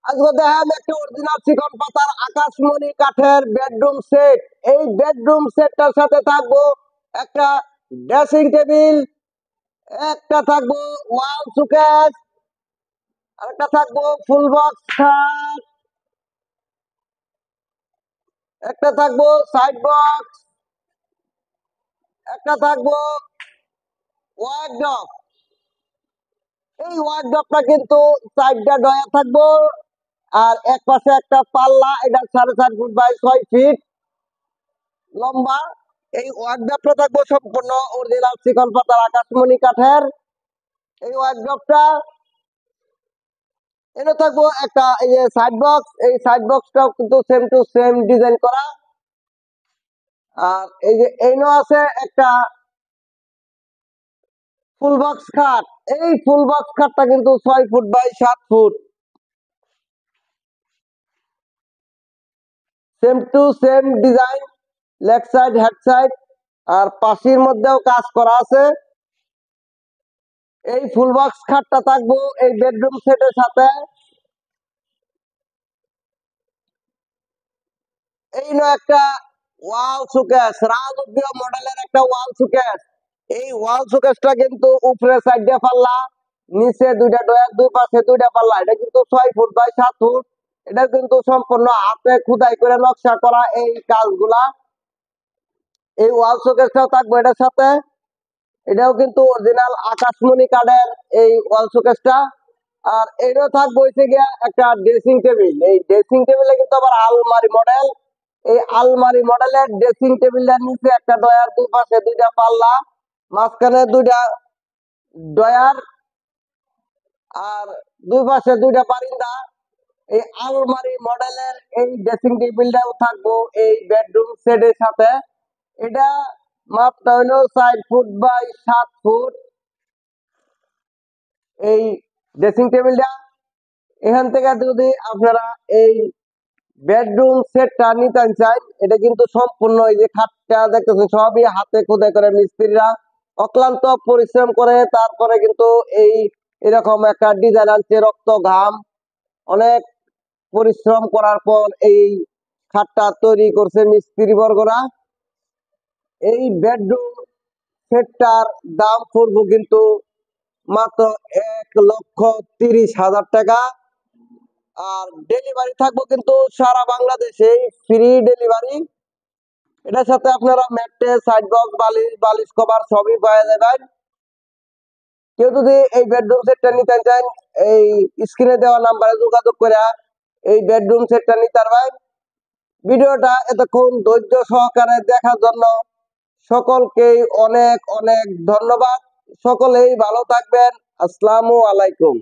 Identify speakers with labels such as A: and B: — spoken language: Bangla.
A: আজকে দেখেন একটা অরিজিনাল চিকন পাতার আকাশমণি কাঠের বেডরুম সেট। এই বেডরুম সেটটার সাথে থাকবো একটা ড্রেসিং টেবিল, একটা থাকবো ওয়াল সুকেস, আরেকটা থাকবো ফুল বক্স খাট, একটা থাকবো সাইড বক্স, একটা থাকবো ওয়ার্ডরোব। এই ওয়ার্ডরোবটা কিন্তু চারটা ডয়া থাকবো, আর এক পাশে একটা পাল্লা, এটা 4.5 ফুট বাই 6 ফিট লম্বা। এই ওয়ার্কড্রপটা থাকবো সম্পূর্ণ অরিজিনাল চিকন পাতার আকাশমণি কাঠের। এই ওয়ার্কড্রপটা এনে থাকবো একটা এই যে সাইড বক্স, এই সাইড বক্সটাও কিন্তু সেম টু সেম ডিজাইন করা। আর এই যে এইনো আছে একটা ফুল বক্স খাট। এই ফুল বক্স খাটটা কিন্তু 6 foot by 7 foot, same to same design, leg side head side, আর পাশের মধ্যেও কাজ করা আছে। এই ফুল বক্স খাটটা থাকবো এই বেডরুম সেটের সাথে। এই নো একটা ওয়াল সুকেস, রাজকীয় মডেলের একটা ওয়াল সুকেস। এই ওয়াল সুকেসটা কিন্তু উপরে সাইডে পাল্লা, নিচে দুইটা ডয়ার, দুই পাশে দুইটা পাল্লা। এটা কিন্তু 6 ফুট বাই 7 ফুট। এটা কিন্তু সম্পূর্ণ হাতে খুদাই করে নকশা করা এই কাজগুলা। এই ওয়াল সুকেসটাও থাকবে এটার সাথে। এটাও কিন্তু অরিজিনাল আকাশমণি কাঠের এই ওয়াল সুকেসটা। আর এটাও থাকবে হচ্ছে গিয়া একটা ড্রেসিং টেবিল। এই ড্রেসিং টেবিলে কিন্তু আবার আলমারি মডেল। এই আলমারি মডেলের ড্রেসিং টেবিলের নিচে একটা ডয়ার, দুই পাশে দুইটা পাল্লা, মাঝখানে দুইটা ডয়ার, আর দুই পাশে দুইটা বারিন্দা। এই আলমারি মডেলের এই ড্রেসিং টেবিলটাও থাকবো এই বেডরুম সেটের সাথে। এটা মাপটা হলো 4 ফুট বাই 7 ফুট। এই ড্রেসিং টেবিলটা এখান থেকে যদি আপনারা এই বেডরুম সেটটা নিতে চাই, এটা কিন্তু সম্পূর্ণ এই যে খাটটা দেখতেছেন সবই হাতে খোদাই করে মিস্ত্রিরা অক্লান্ত পরিশ্রম করে তারপরে কিন্তু এই এরকম একটা ডিজাইন আনছে। রক্ত ঘাম অনেক পরিশ্রম করার পর এই খাটটা তৈরি করছে মিস্ত্রি বর্গরা। এই বেডরুম সেটটার দাম পড়বো কিন্তু মাত্র 1,30,000 টাকা। আর ডেলিভারি থাকবো কিন্তু সারা বাংলাদেশে ফ্রি ডেলিভারি। এটার সাথে আপনারা ম্যাট্রেস, সাইড বক্স, বালিশ, বালিশ কভার সবই পাওয়া যাবেন। কেউ যদি এই বেডরুম সেটটা নিতে চান, এই স্ক্রিনে দেওয়া নাম্বারে যোগাযোগ করে এই বেডরুম সেটটা নিতে পারবেন। ভিডিওটা এতক্ষণ ধৈর্য সহকারে দেখার জন্য সকলকেই অনেক অনেক ধন্যবাদ। সকলেই ভালো থাকবেন। আসসালামু আলাইকুম।